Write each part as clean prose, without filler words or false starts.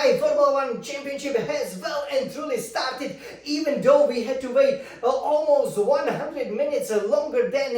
Thai Formula One Championship has well and truly started, even though we had to wait almost 100 minutes longer than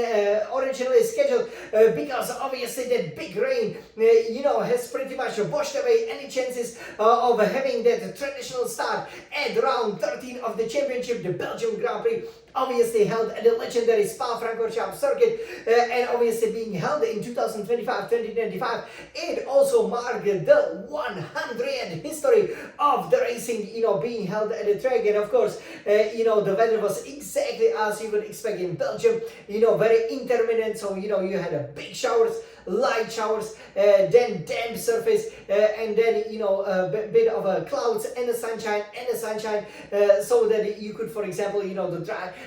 originally scheduled because obviously that big rain, has pretty much washed away any chances of having that traditional start at round 13 of the championship, the Belgian Grand Prix. Obviously held at the legendary Spa-Francorchamps circuit and obviously being held in 2025. It also marked the 100th history of the racing, being held at the track. And of course, the weather was exactly as you would expect in Belgium, very intermittent. So, you had a big showers, light showers, then damp surface, and then a bit of clouds and the sunshine, so that you could, for example,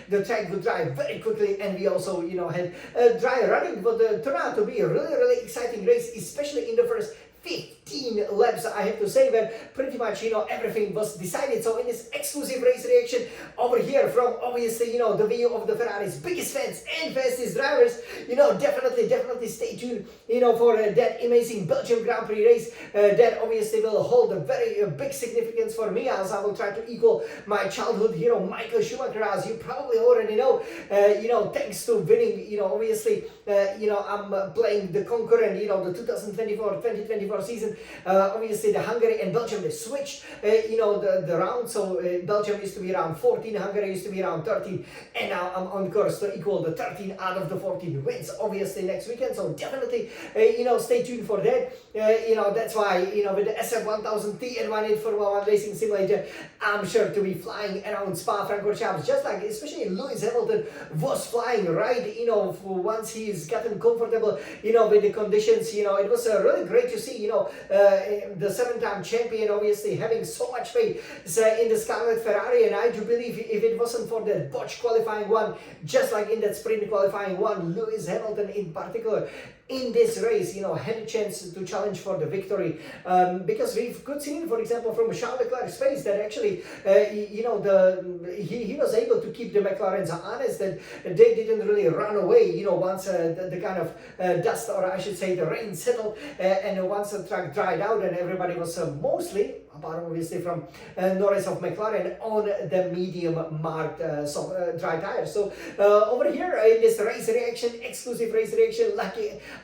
the track would dry very quickly. And we also had dry running. But turned out to be a really exciting race, especially in the first 15 laps, I have to say, where pretty much, everything was decided. So in this exclusive race reaction over here from obviously, the view of the Ferrari's biggest fans and fastest drivers, definitely stay tuned, for that amazing Belgian Grand Prix race that obviously will hold a very big significance for me, as I will try to equal my childhood hero, Michael Schumacher, as you probably already know, thanks to winning, obviously, I'm playing the concurrent, the 2024 season. Obviously the Hungary and Belgium, they switched the round. So Belgium used to be around 14, Hungary used to be around 13, and now I'm on course to equal the 13 out of the 14 wins obviously next weekend. So definitely stay tuned for that. That's why with the SF1000T and 1.8 Formula 1 Racing Simulator, I'm sure to be flying around Spa-Francorchamps, just like especially Lewis Hamilton was flying right, for once he's gotten comfortable, with the conditions. It was really great to see, the 7-time champion obviously having so much faith in the Scarlet Ferrari. And I do believe if it wasn't for that botch qualifying one, just like in that sprint qualifying one, Lewis Hamilton in particular in this race, had a chance to challenge for the victory, because we could see, for example, from Charles Leclerc's face that actually, he was able to keep the McLarens honest, that they didn't really run away, once the kind of dust, or I should say the rain settled, and once the track dried out, and everybody was mostly, apart obviously from Norris of McLaren, on the medium marked dry tires. So over here in this race reaction, exclusive race reaction,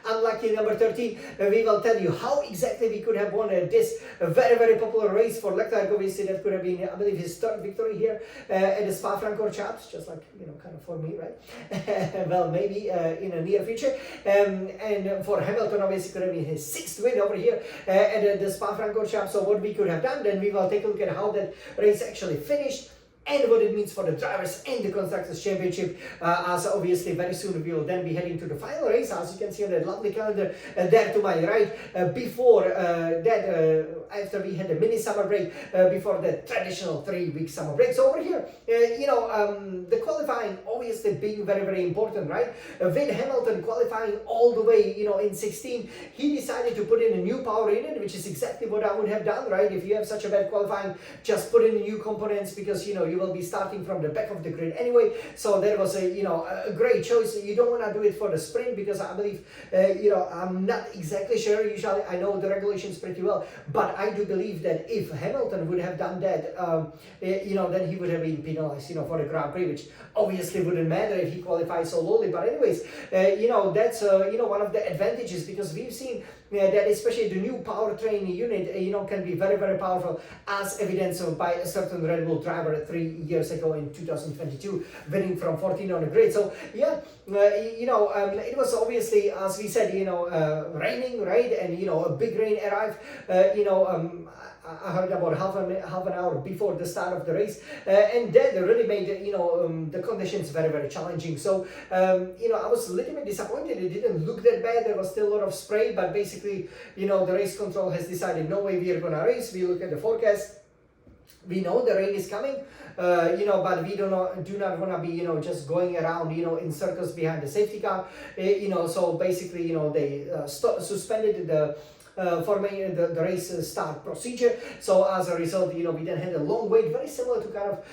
unlucky number 13, we will tell you how exactly we could have won this very popular race for Leclerc. Obviously that could have been, I believe, his third victory here at the Spa-Francorchamps, just like, kind of for me, right? Well, maybe in the near future. And for Hamilton, obviously could have been his 6th win over here at the Spa-Francorchamps. So what we could have done, then we will take a look at how that race actually finished and what it means for the drivers and the Constructors' Championship, as obviously very soon we will then be heading to the final race, as you can see on that lovely calendar there to my right, before that, after we had a mini summer break, before the traditional 3-week summer break. So over here, the qualifying obviously being very important, right? With Hamilton qualifying all the way, in 16, he decided to put in a new power unit, which is exactly what I would have done, right? If you have such a bad qualifying, just put in new components, because, you will be starting from the back of the grid anyway. So that was a great choice. You don't want to do it for the sprint, because I believe, I'm not exactly sure. Usually I know the regulations pretty well, but I do believe that if Hamilton would have done that, then he would have been penalized, for the Grand Prix, which obviously wouldn't matter if he qualifies so lowly. But anyways, that's, one of the advantages, because we've seen that especially the new powertrain unit, can be very powerful, as evidenced by a certain Red Bull driver 3 years ago in 2022, winning from 14 on the grid. So yeah, it was obviously, as we said, raining, right? And a big rain arrived. I heard about half an hour before the start of the race, and that really made the conditions very challenging. So I was a little bit disappointed. It didn't look that bad. There was still a lot of spray, but basically the race control has decided no way we are gonna race. We look at the forecast. We know the rain is coming, but we do not want to be, just going around, in circles behind the safety car. So basically, they suspended the forming the race start procedure. So as a result, we then had a long wait, very similar to kind of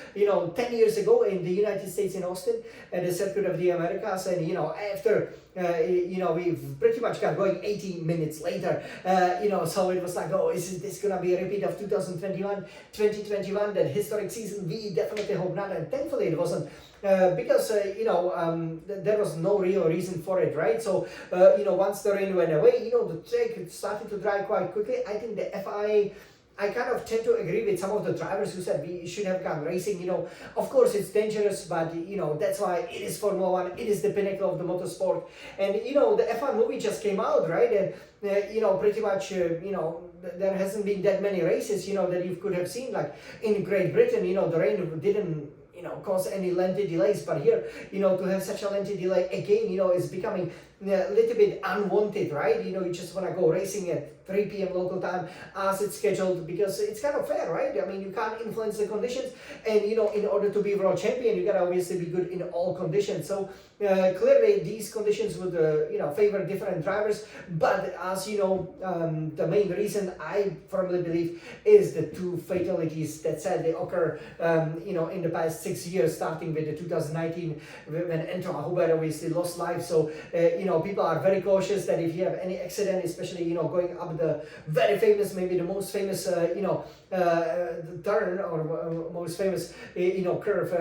10 years ago in the United States in Austin at the Circuit of the Americas. And after we've pretty much got going 18 minutes later, so it was like, oh, is this gonna be a repeat of 2021, that historic season? We definitely hope not, and thankfully it wasn't. Because there was no real reason for it, right? So once the rain went away, the track started to dry quite quickly. I think the FIA, I kind of tend to agree with some of the drivers who said we should have gone racing. Of course it's dangerous, but that's why it is Formula One. It is the pinnacle of the motorsport. And the F1 movie just came out, right? And pretty much there hasn't been that many races that you could have seen, like in Great Britain. The rain didn't cause any lengthy delays, but here to have such a lengthy delay again is becoming a little bit unwanted, right? You just want to go racing at 3 p.m. local time as it's scheduled, because it's kind of fair, right? I mean, you can't influence the conditions, and in order to be world champion, you gotta obviously be good in all conditions. So clearly these conditions would favor different drivers, but as the main reason, I firmly believe, is the 2 fatalities that sadly occur in the past 6 years, starting with the 2019 when Antoine Hubert obviously lost life. So people are very cautious that if you have any accident, especially going up the very famous, maybe the most famous turn or most famous curve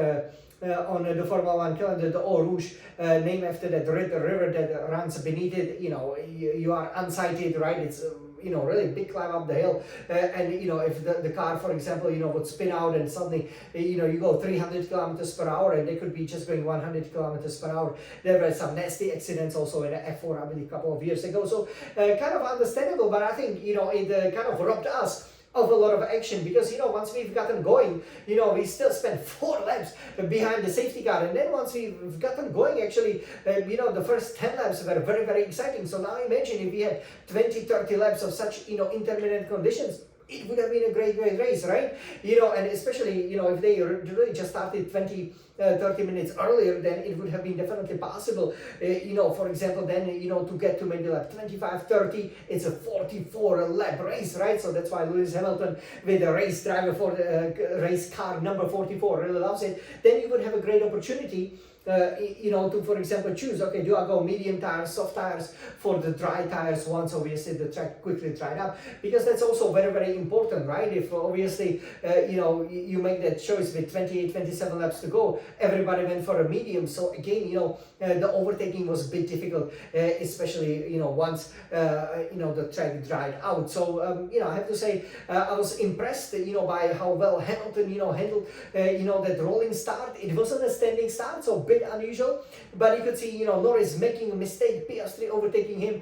on the Formula One calendar, the Eau Rouge, named after that river that runs beneath it. You are unsighted, right? It's really big climb up the hill, and if the car, for example, would spin out and suddenly you go 300 kilometers per hour, and they could be just going 100 kilometers per hour. There were some nasty accidents also in the F4, I believe, a couple of years ago. So kind of understandable, but I think it kind of robbed us of a lot of action, because once we've gotten going, we still spent 4 laps behind the safety car, and then once we've gotten going, actually the first 10 laps were very, very exciting. So now imagine if we had 20-30 laps of such intermittent conditions, it would have been a great race, right? And especially if they really just started 20-30 minutes earlier, then it would have been definitely possible. For example, then to get to maybe like 25-30, it's a 44 lap race, right? So that's why Lewis Hamilton, with the race driver for the race car number 44, really loves it. Then you would have a great opportunity to, for example, choose, okay, do I go medium tires, soft tires for the dry tires once obviously the track quickly dried up? Because that's also very, very important, right? If obviously you make that choice with 28-27 laps to go, everybody went for a medium. So again, the overtaking was a bit difficult, especially once the track dried out. So I have to say I was impressed by how well Hamilton handled that rolling start. It wasn't a standing start, so bit unusual, but you could see Norris making a mistake, Piastri overtaking him,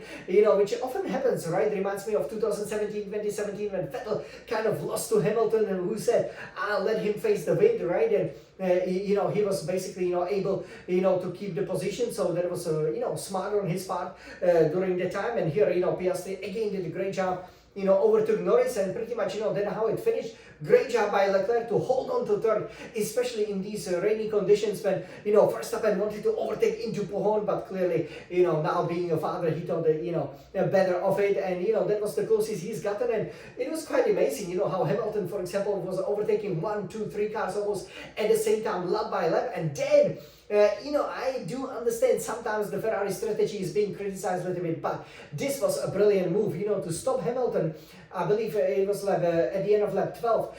which often happens, right? Reminds me of 2017 when Vettel kind of lost to Hamilton, and who said, I'll let him face the wind, right? And he was basically able to keep the position, so that was smart on his part during the time. And here Piastri again did a great job, overtook Norris, and pretty much then how it finished. Great job by Leclerc to hold on to third, especially in these rainy conditions when Verstappen wanted to overtake into Pohon, but clearly now being a father, he thought that better of it, and that was the closest he's gotten. And it was quite amazing how Hamilton, for example, was overtaking 1, 2, 3 cars almost at the same time, lap by lap. And then I do understand sometimes the Ferrari strategy is being criticized a little bit, but this was a brilliant move, to stop Hamilton. I believe it was like at the end of lap 12,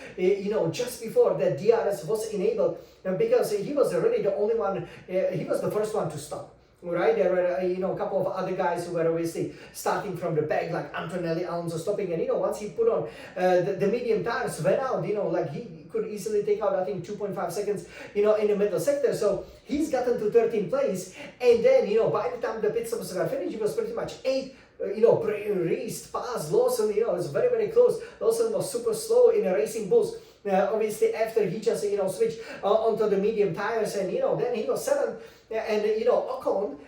just before the DRS was enabled, because he was really the only one, he was the first one to stop. Right, there were a couple of other guys who were obviously starting from the back, like Antonelli, Alonso stopping, and once he put on the medium tires, went out, like he could easily take out, I think, 2.5 seconds, in the middle sector. So he's gotten to 13th place, and then by the time the pit stops were finished, he was pretty much 8th. Raced past Lawson, it was very, very close. Lawson was super slow in a racing boost. Obviously, after he just switched onto the medium tires, and then he was 7th. And Ocon,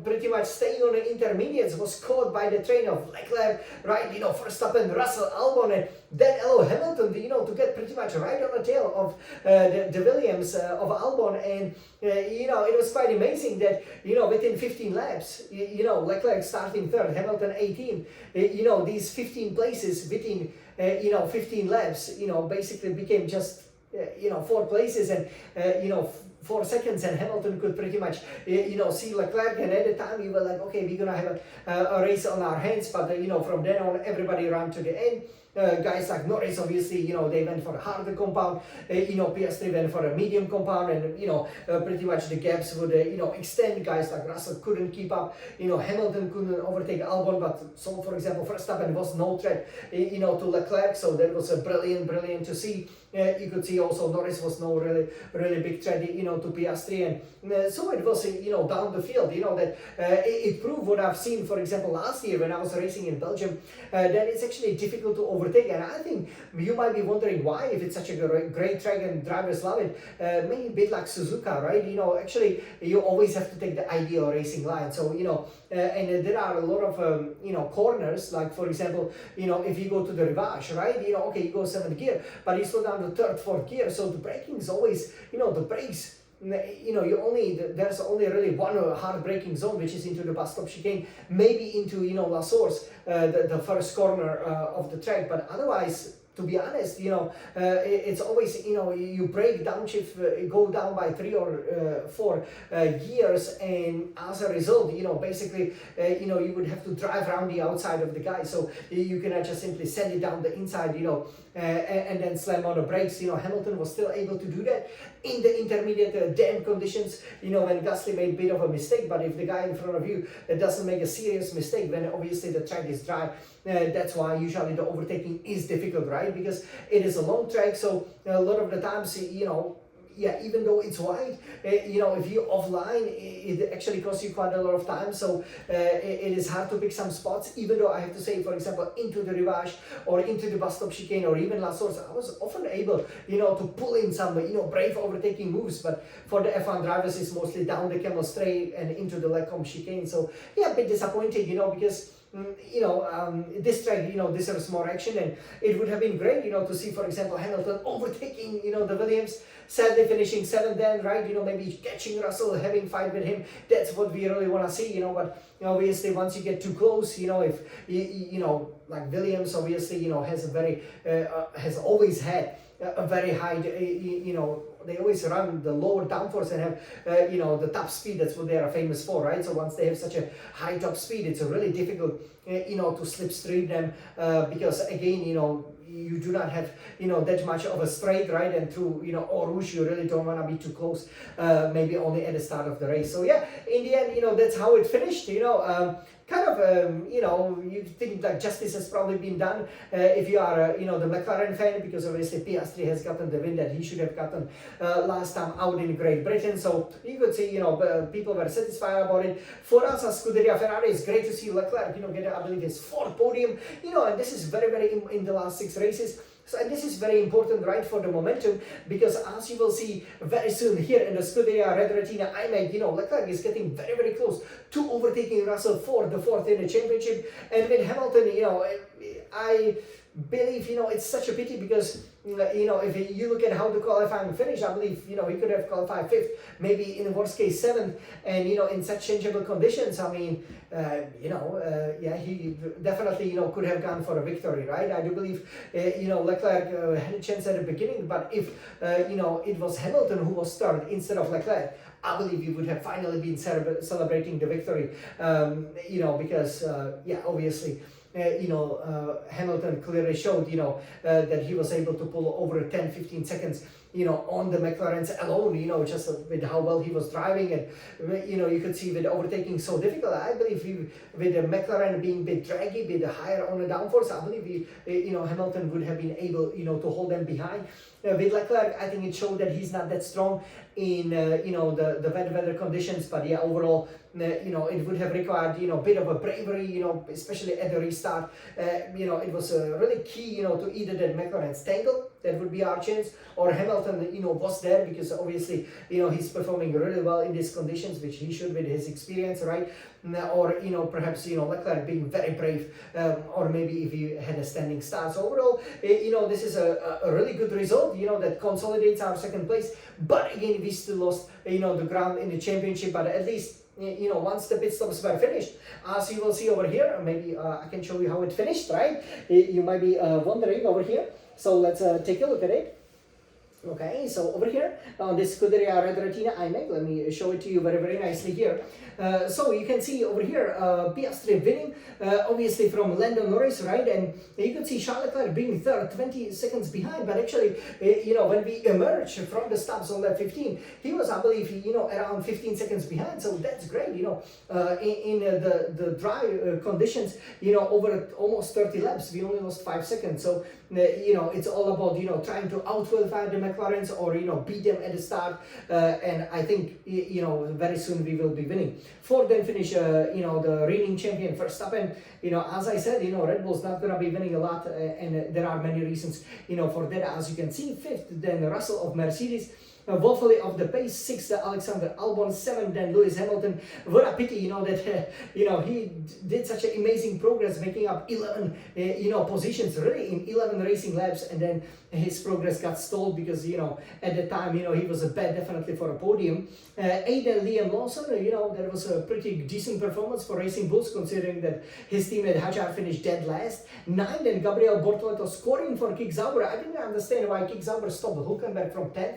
pretty much staying on the intermediates, was caught by the train of Leclerc, right? Verstappen, Russell, Albon, and then Hamilton, to get pretty much right on the tail of the Williams of Albon. And it was quite amazing that within 15 laps, Leclerc starting third, Hamilton 18. These 15 places within 15 laps, basically became just 4 places, and 4 seconds, and Hamilton could pretty much see Leclerc. And at the time you were like, okay, we're gonna have a race on our hands. But from then on, everybody ran to the end. Guys like Norris, obviously, they went for a harder compound. Piastri went for a medium compound, and pretty much the gaps would extend. Guys like Russell couldn't keep up. Hamilton couldn't overtake Albon, but so, for example, Verstappen was no threat to Leclerc. So that was brilliant to see. You could see also Norris was no really big threat to Piastri, and so it was down the field. That it proved what I've seen, for example, last year when I was racing in Belgium, that it's actually difficult to overtake. And I think you might be wondering why, if it's such a great track and drivers love it. Maybe a bit like Suzuka, right? Actually you always have to take the ideal racing line. So and there are a lot of corners, like for example, if you go to the Rivage, right? Okay, you go 7th gear, but you slow down to 3rd, 4th gear. So the braking is always, the brakes, there's only really one hard braking zone, which is into the bus stop chicane, maybe into La Source, the first corner of the track. But otherwise, to be honest, it's always, you brake downshift, go down by 3 or 4 gears, and as a result, basically, you would have to drive around the outside of the guy. So you cannot just simply send it down the inside, and then slam on the brakes. Hamilton was still able to do that in the intermediate damp conditions, when Gasly made a bit of a mistake. But if the guy in front of you doesn't make a serious mistake, then obviously the track is dry. That's why usually the overtaking is difficult, right? Because it is a long track, so a lot of the times, even though it's wide, if you offline, it actually costs you quite a lot of time. So it is hard to pick some spots, even though I have to say, for example, into the Rivage or into the bus stop chicane or even La Source, I was often able, to pull in some, brave overtaking moves. But for the F1 drivers, it's mostly down the Camel Straight and into the Lecombe chicane. So yeah, a bit disappointing, because this track, deserves more action, and it would have been great, to see, for example, Hamilton overtaking, the Williams, sadly finishing 7th then, right? Maybe catching Russell, having fight with him. That's what we really want to see, but obviously once you get too close, if like Williams, obviously, has a very, has always had a very high, they always run the lower downforce and have, the top speed. That's what they are famous for, right? So once they have such a high top speed, it's really difficult, to slipstream them, because again, you do not have, that much of a straight, right? And through, Eau Rouge, you really don't want to be too close, maybe only at the start of the race. So yeah, in the end, that's how it finished, you think that justice has probably been done if you are, the McLaren fan, because obviously Piastri has gotten the win that he should have gotten last time out in Great Britain. So you could see, people were satisfied about it. For us as Scuderia Ferrari, it's great to see Leclerc, get, I believe, his 4th podium, and this is very in the last 6 races. So, and this is very important, right, for the momentum, because as you will see very soon here in the Scuderia Red Retina IMAG, Leclerc is getting very close to overtaking Russell for the 4th in the championship. And with Hamilton, I believe, it's such a pity, because if you look at how the qualifying finished, I believe, he could have qualified 5th, maybe in the worst case 7th, and in such changeable conditions, I mean, he definitely, could have gone for a victory, right? I do believe, Leclerc had a chance at the beginning, but if, it was Hamilton who was 3rd instead of Leclerc, I believe he would have finally been celebrating the victory, because, obviously, Hamilton clearly showed, that he was able to pull over 10-15 seconds, on the McLarens alone, just with how well he was driving. And, you could see with overtaking so difficult, I believe with the McLaren being a bit draggy, a bit higher on the downforce, I believe Hamilton would have been able, to hold them behind. With Leclerc, I think it showed that he's not that strong, in the wet weather conditions. But yeah, overall, it would have required a bit of a bravery, especially at the restart. It was really key, to either that McLaren tangle, that would be our chance, or Hamilton, was there because obviously, he's performing really well in these conditions, which he should with his experience, right? Or perhaps Leclerc being very brave, or maybe if he had a standing start. So overall, this is a really good result, that consolidates our second place. But again, we still lost the ground in the championship. But at least once the pit stops were finished, as you will see over here, maybe I can show you how it finished, right? You might be wondering over here. So let's take a look at it. Okay, so over here on this Scuderia Red Retina iMac, let me show it to you very, very nicely here. So you can see over here, Piastri winning, obviously from Lando Norris, right? And you can see Charles Leclerc being third, 20 seconds behind. But actually, when we emerged from the stops on lap 15, he was, I believe, around 15 seconds behind. So that's great, in the dry conditions, over almost 30 laps, we only lost 5 seconds. So, it's all about, trying to out-qualify the McLarens or, beat them at the start. And I think, very soon we will be winning. Fourth then finish, the reigning champion Verstappen. As I said, Red Bull's not going to be winning a lot. And there are many reasons, for that. As you can see, fifth, then Russell of Mercedes. Woefully of the pace, sixth Alexander Albon, seventh then Lewis Hamilton. What a pity, that he did such an amazing progress, making up 11 positions really in 11 racing laps, and then his progress got stalled because at the time he was a bet definitely for a podium. Eighth then Liam Lawson, that was a pretty decent performance for Racing Bulls considering that his teammate Hadjar finished dead last. Ninth then Gabriel Bortoleto scoring for Kick Sauber. I didn't understand why Kick Sauber stopped Hülkenberg from 10th.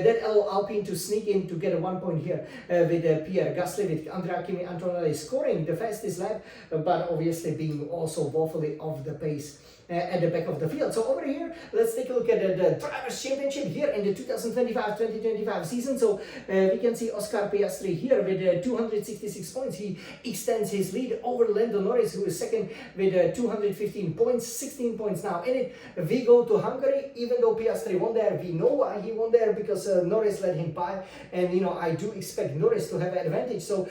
Then Alpine to sneak in to get a 1 point here with Pierre Gasly, with Andrea Kimi Antonelli scoring the fastest lap, but obviously being also woefully off the pace at the back of the field. So over here, let's take a look at the Drivers' Championship here in the 2025-2025 season. So we can see Oscar Piastri here with 266 points. He extends his lead over Lando Norris, who is second with 215 points, 16 points now in it. We go to Hungary, even though Piastri won there, we know why he won there, because Norris led him by, and I do expect Norris to have an advantage. So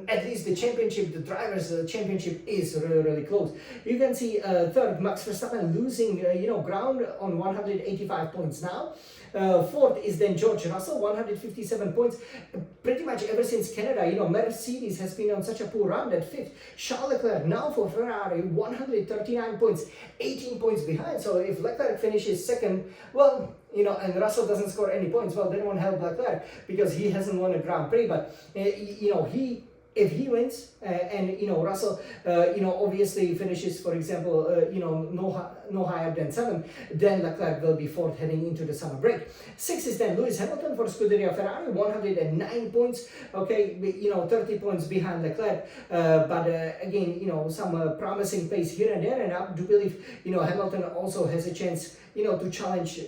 at least the championship, the Drivers' Championship is really, really close. You can see third, Max Verstappen losing ground on 185 points now. Fourth is then George Russell, 157 points. Pretty much ever since Canada, Mercedes has been on such a poor run. That fifth, Charles Leclerc now for Ferrari, 139 points, 18 points behind. So if Leclerc finishes second, well, and Russell doesn't score any points, well, then won't help Leclerc because he hasn't won a Grand Prix. But if he wins and Russell obviously finishes, for example, no higher than 7, then Leclerc will be fourth heading into the summer break. Sixth is then Lewis Hamilton for Scuderia Ferrari, 109 points. Okay, 30 points behind Leclerc, but again, some promising pace here and there, and I do believe Hamilton also has a chance to challenge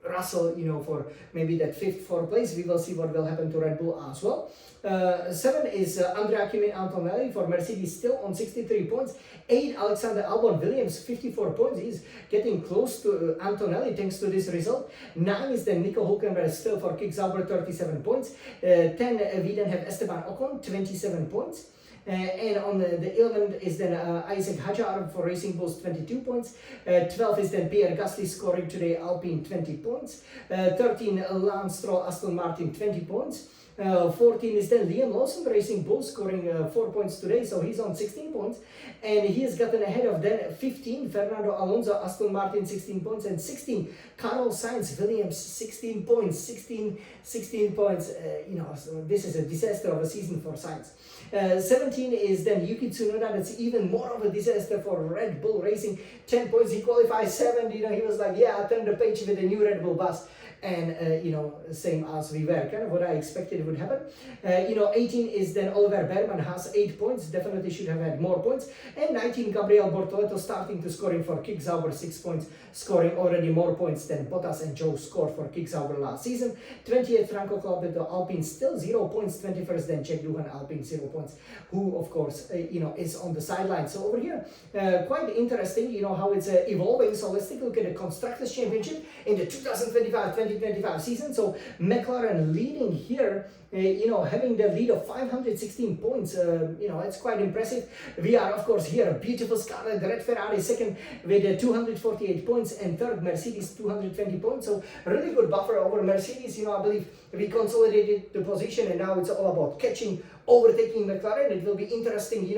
Russell, for maybe that 5th, 4th place. We will see what will happen to Red Bull as well. 7 is Andrea Kimi Antonelli for Mercedes, still on 63 points. 8, Alexander Albon Williams, 54 points. He's getting close to Antonelli thanks to this result. 9 is then Nico Hülkenberg still for Kick Sauber, 37 points. 10, we then have Esteban Ocon, 27 points. And on the 11th is then Isaac Hadjar for Racing Bulls, 22 points. 12 is then Pierre Gasly scoring today, Alpine, 20 points. 13, Lance Stroll, Aston Martin, 20 points. 14 is then Liam Lawson, Racing Bulls, scoring 4 points today, so he's on 16 points. And he has gotten ahead of then 15, Fernando Alonso, Aston Martin, 16 points. And 16, Carlos Sainz, Williams, 16 points. 16 points, so this is a disaster of a season for Sainz. 17 is then Yuki Tsunoda. That's even more of a disaster for Red Bull Racing. 10 points, he qualifies 7th. He was like, yeah, I turned the page with the new Red Bull bus. And, same as we were, kind of what I expected would happen. 18 is then Oliver Berman, has 8 points, definitely should have had more points. And 19, Gabriel Bortoleto starting to scoring for Kick Sauber, 6 points, scoring already more points than Bottas and Joe scored for Kick Sauber last season. 28, Franco Colapinto, Alpine, still 0 points. 21st, then Jack Doohan, Alpine, 0 points, who, of course, is on the sideline. So over here, quite interesting, how it's evolving. So let's take a look at the Constructors' Championship in the 2025-2026 2025 season. So McLaren leading here, having the lead of 516 points, it's quite impressive. We are, of course, here a beautiful scarlet red Ferrari second with 248 points, and third Mercedes 220 points. So really good buffer over Mercedes. I believe we consolidated the position, and now it's all about catching, overtaking McLaren. It will be interesting.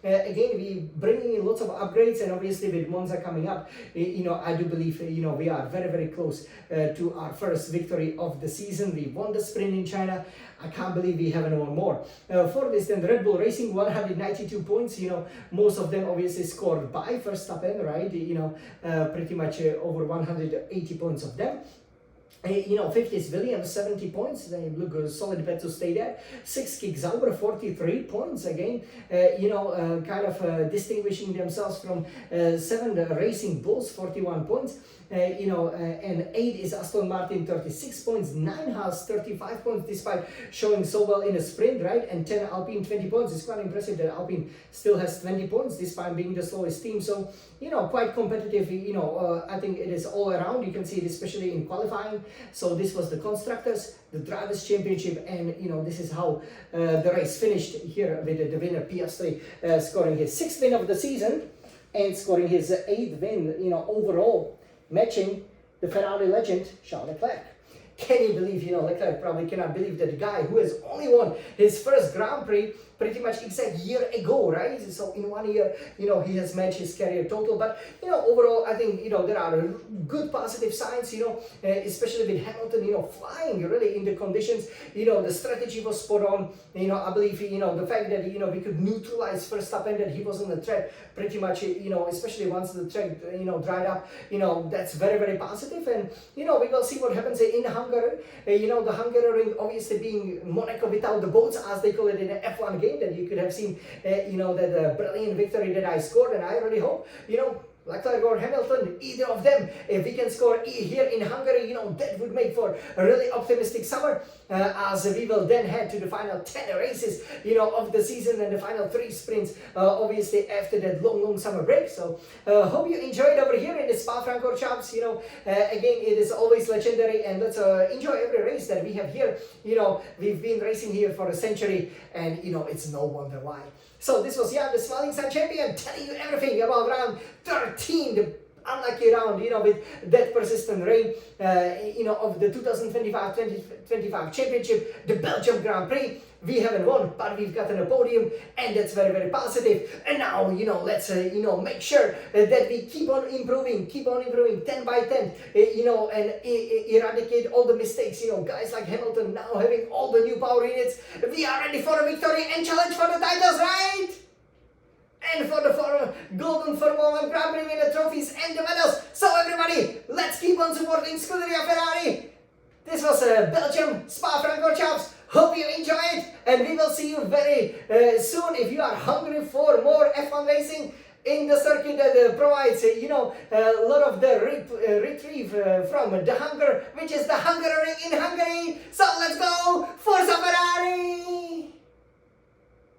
Again, we bringing in lots of upgrades, and obviously with Monza coming up, I do believe we are very, very close to our first victory of the season. We won the sprint in China. I can't believe we haven't won more. For this, then Red Bull Racing 192 points. Most of them obviously scored by Verstappen, right? Pretty much over 180 points of them. Fifth is Williams, 70 points. They look a solid bet to stay there. Sixth, Kick Sauber, 43 points. Again, distinguishing themselves from seven Racing Bulls, 41 points. And 8 is Aston Martin, 36 points. 9 has 35 points, despite showing so well in a sprint, right? And 10 Alpine, 20 points. It's quite impressive that Alpine still has 20 points, despite being the slowest team. So, quite competitive. I think it is all around. You can see it especially in qualifying. So this was the Constructors, the Drivers' Championship, and this is how the race finished here with the winner Piastri scoring his 6th win of the season and scoring his 8th win, overall, matching the Ferrari legend Charles Leclerc. Can you believe, Leclerc probably cannot believe that the guy who has only won his first Grand Prix pretty much exact year ago, right? So in 1 year, he has matched his career total. But, overall, I think, there are good positive signs, especially with Hamilton, flying really in the conditions. The strategy was spot on. I believe, the fact that, we could neutralize Verstappen, that he was on the track pretty much, especially once the track, dried up, that's very, very positive. And, we will see what happens in Hungary. The Hungary obviously being Monaco without the boats, as they call it in the F1 game, that you could have seen, that brilliant victory that I scored. And I really hope, Leclerc or Hamilton, either of them, if we can score here in Hungary, that would make for a really optimistic summer, as we will then head to the final 10 races, of the season, and the final 3 sprints, obviously after that long summer break. So, hope you enjoyed over here in the Spa-Francorchamps. Again, it is always legendary, and let's enjoy every race that we have here. We've been racing here for a century, and it's no wonder why. So this was Jan, the Smiling Sun Champion, telling you everything about round 13, the unlucky round, with that persistent rain, of the 2025 championship, the Belgian Grand Prix. We haven't won, but we've gotten a podium, and that's very, very positive. And now, let's, make sure that we keep on improving 10 by 10, and eradicate all the mistakes. Guys like Hamilton now having all the new power units. We are ready for a victory and challenge for the titles, right? And for the Golden Formula 1 Grand Prix winner trophies and the medals. So everybody, let's keep on supporting Scuderia Ferrari. This was Belgium Spa-Francorchamps. Hope you enjoy it, and we will see you very soon. If you are hungry for more F1 racing in the circuit that provides, a lot of the retrieve from the hunger, which is the Hungary in Hungary. So let's go, Forza Ferrari!